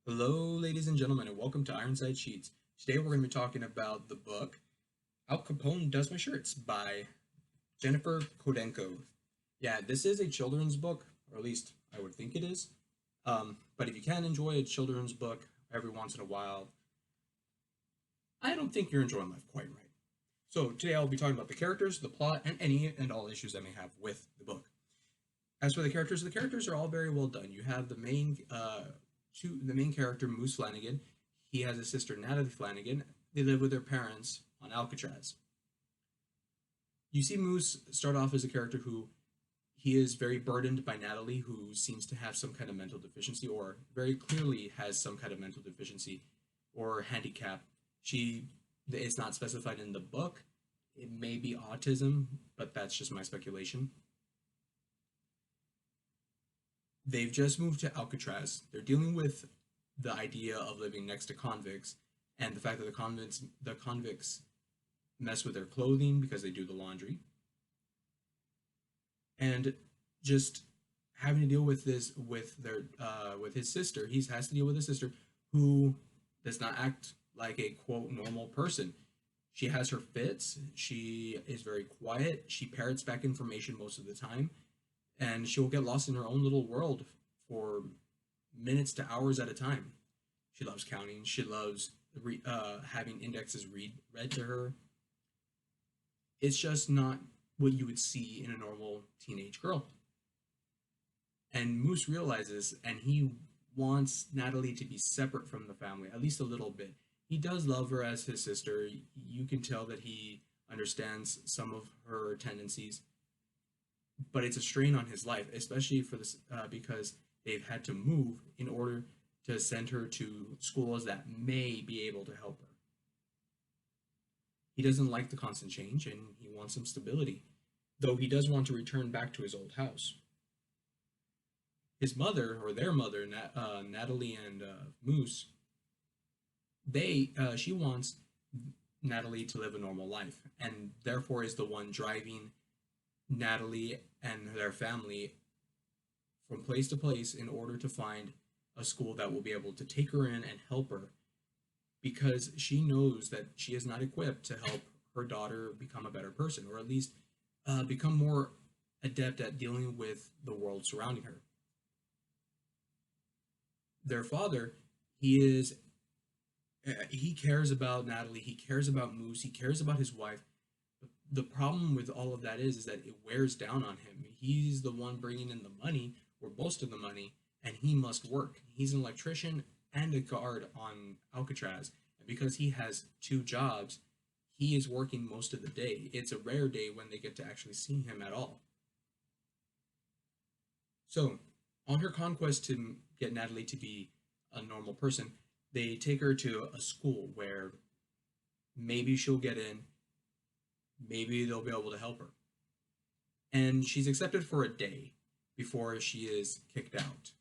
Hello, ladies and gentlemen, and welcome to Ironside Sheets. Today we're going to be talking about the book Al Capone Does My Shirts by Gennifer Choldenko. Yeah, this is a children's book, or at least I would think it is. But if you can enjoy a children's book every once in a while, I don't think you're enjoying life quite right. So today I'll be talking about the characters, the plot, and any and all issues I may have with the book. As for the characters are all very well done. You have the main character Moose Flanagan. He has a sister Natalie Flanagan. They live with their parents on Alcatraz. You see Moose start off as a character who he is very burdened by Natalie, who seems to have some kind of mental deficiency, or very clearly has some kind of mental deficiency or handicap. She it's not specified in the book. It may be autism, but that's just my speculation. They've just moved to Alcatraz. They're dealing with the idea of living next to convicts and the fact that the convicts mess with their clothing because they do the laundry, and just having to deal with this with his sister. He has to deal with his sister who does not act like a quote normal person. She has her fits. She is very quiet. She parrots back information most of the time, and she will get lost in her own little world for minutes to hours at a time. She loves counting. She loves having indexes read to her. It's just not what you would see in a normal teenage girl. And Moose realizes, and he wants Natalie to be separate from the family, at least a little bit. He does love her as his sister. You can tell that he understands some of her tendencies, but it's a strain on his life, especially for this because they've had to move in order to send her to schools that may be able to help her. He doesn't like the constant change and he wants some stability, though he does want to return back to his old house. His mother, or their mother, Natalie and Moose, she wants Natalie to live a normal life, and therefore is the one driving Natalie and their family from place to place in order to find a school that will be able to take her in and help her, because she knows that she is not equipped to help her daughter become a better person, or at least become more adept at dealing with the world surrounding her. Their father, he is he cares about Natalie, he cares about Moose, he cares about his wife. The problem with all of that is that it wears down on him. He's the one bringing in the money, or most of the money, and he must work. He's an electrician and a guard on Alcatraz, and because he has two jobs, he is working most of the day. It's a rare day when they get to actually see him at all. So, on her conquest to get Natalie to be a normal person, they take her to a school where maybe she'll get in, maybe they'll be able to help her. And she's accepted for a day before she is kicked out.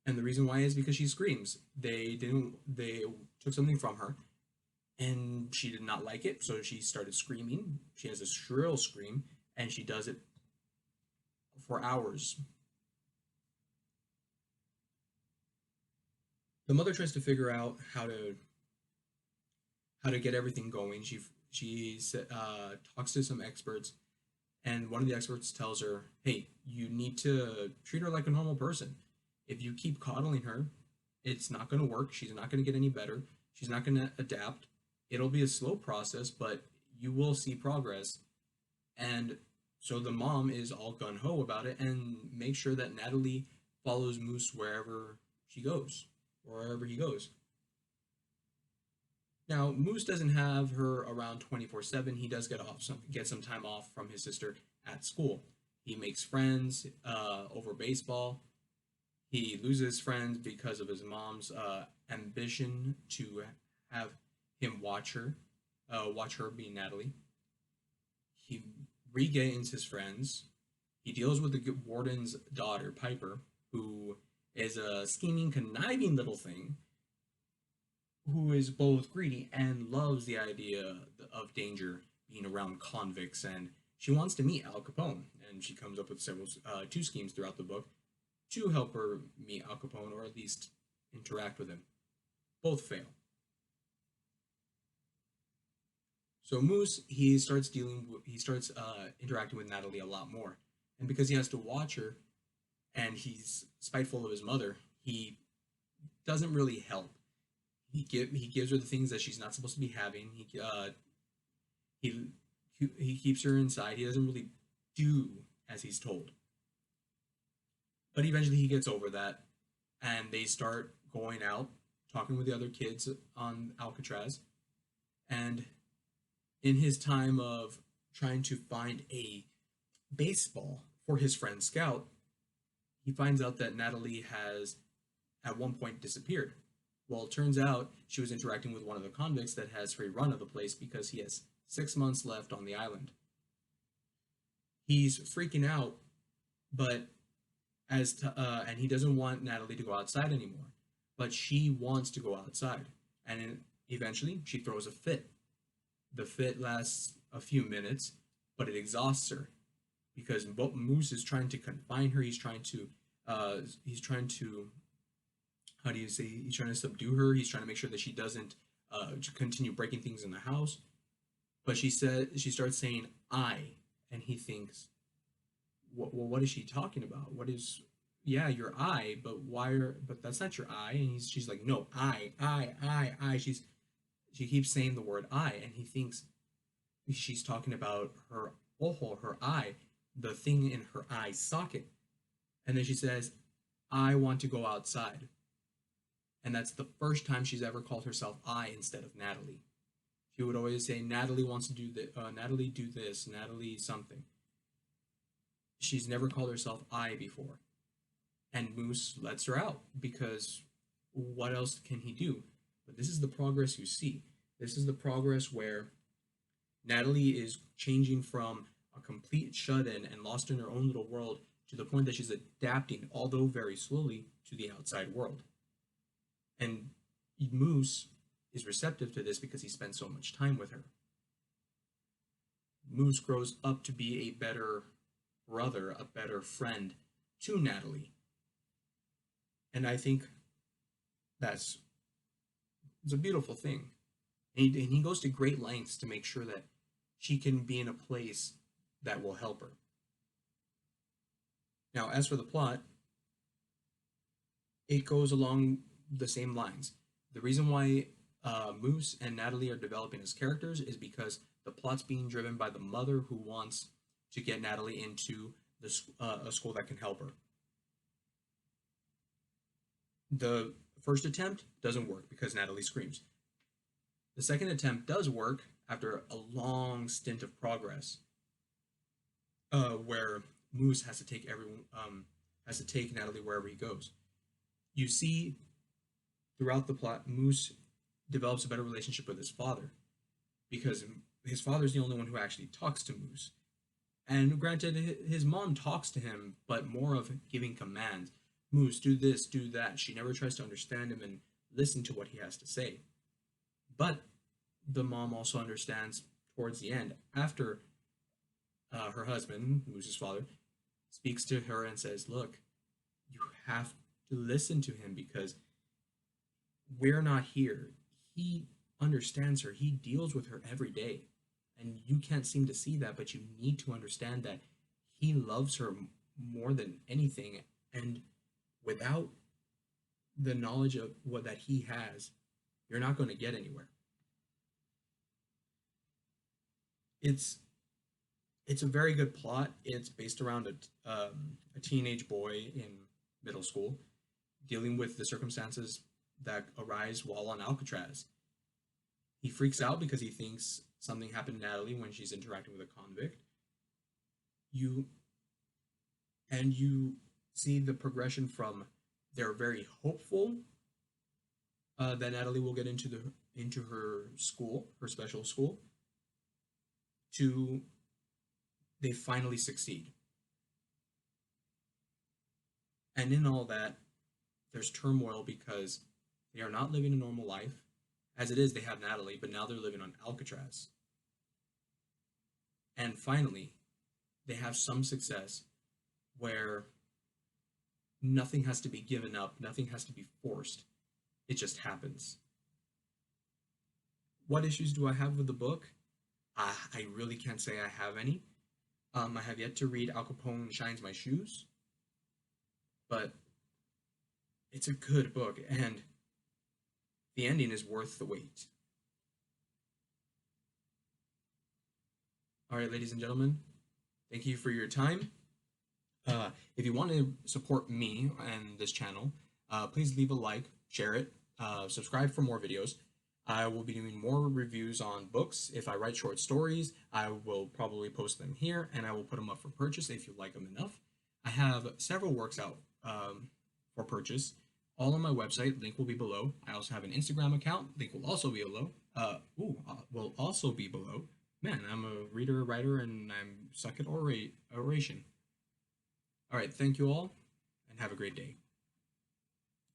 And the reason why is because she screams. They took something from her and she did not like it, so she started screaming. She has a shrill scream and she does it for hours. The mother tries to figure out how to get everything going. She talks to some experts, and one of the experts tells her, "Hey, you need to treat her like a normal person. If you keep coddling her, it's not going to work. She's not going to get any better. She's not going to adapt. It'll be a slow process, but you will see progress." And so the mom is all gun ho about it and makes sure that Natalie follows Moose wherever she goes, or wherever he goes. Now, Moose doesn't have her around 24/7. He does get some time off from his sister at school. He makes friends over baseball. He loses friends because of his mom's ambition to have him watch her be Natalie. He regains his friends. He deals with the warden's daughter, Piper, who is a scheming, conniving little thing who is both greedy and loves the idea of danger, being around convicts, and she wants to meet Al Capone, and she comes up with two schemes throughout the book to help her meet Al Capone, or at least interact with him. Both fail. So Moose, he starts interacting with Natalie a lot more, and because he has to watch her, and he's spiteful of his mother, he doesn't really help. He gives her the things that she's not supposed to be having. He he keeps her inside. He doesn't really do as he's told. But eventually he gets over that, and they start going out, talking with the other kids on Alcatraz, and in his time of trying to find a baseball for his friend Scout, he finds out that Natalie has at one point disappeared. Well, it turns out she was interacting with one of the convicts that has free run of the place because he has 6 months left on the island. He's freaking out, but and he doesn't want Natalie to go outside anymore, but she wants to go outside, and eventually she throws a fit. The fit lasts a few minutes, but it exhausts her because Moose is trying to confine her. He's trying to, how do you say? He's trying to subdue her. He's trying to make sure that she doesn't continue breaking things in the house. But she starts saying "I," and he thinks, what is she talking about? What is, yeah, your eye, but but that's not your eye. And she's like, no, I. She keeps saying the word I, and he thinks she's talking about her ojo, her eye, the thing in her eye socket. And then she says, I want to go outside. And that's the first time she's ever called herself I instead of Natalie. She would always say, Natalie wants to do this, Natalie do this, Natalie something. She's never called herself I before. And Moose lets her out because what else can he do? But this is the progress you see. This is the progress where Natalie is changing from a complete shut-in and lost in her own little world to the point that she's adapting, although very slowly, to the outside world. And Moose is receptive to this because he spends so much time with her. Moose grows up to be a better brother, a better friend to Natalie. And I think it's a beautiful thing. And he goes to great lengths to make sure that she can be in a place that will help her. Now, as for the plot, it goes along the same lines. The reason why Moose and Natalie are developing as characters is because the plot's being driven by the mother who wants to get Natalie into a school that can help her. The first attempt doesn't work because Natalie screams. The second attempt does work after a long stint of progress, where Moose has to take Natalie wherever he goes. You see, throughout the plot, Moose develops a better relationship with his father because his father's the only one who actually talks to Moose. And granted, his mom talks to him, but more of giving commands. Moose, do this, do that. She never tries to understand him and listen to what he has to say. But the mom also understands towards the end, after her husband, Moose's father, speaks to her and says, look, you have to listen to him because we're not here. He understands her. He deals with her every day. And you can't seem to see that, but you need to understand that he loves her more than anything. And without the knowledge of what that he has, you're not going to get anywhere. It's a very good plot. It's based around a teenage boy in middle school dealing with the circumstances that arise while on Alcatraz. He freaks out because he thinks something happened to Natalie when she's interacting with a convict. You see the progression from they're very hopeful that Natalie will get into her school, her special school, to they finally succeed. And in all that, there's turmoil because they are not living a normal life. As it is, they have Natalie, but now they're living on Alcatraz. And finally, they have some success where nothing has to be given up, nothing has to be forced. It just happens. What issues do I have with the book? I really can't say I have any. I have yet to read Al Capone Shines My Shoes, but it's a good book, and the ending is worth the wait. All right, ladies and gentlemen, thank you for your time. If you want to support me and this channel, please leave a like, share it, subscribe for more videos. I will be doing more reviews on books. If I write short stories, I will probably post them here, and I will put them up for purchase if you like them enough. I have several works out for purchase, all on my website. Link will be below. I also have an Instagram account. Link will also be below. Will also be below. Man, I'm a reader, writer, and I'm suck at oration. All right, thank you all, and have a great day.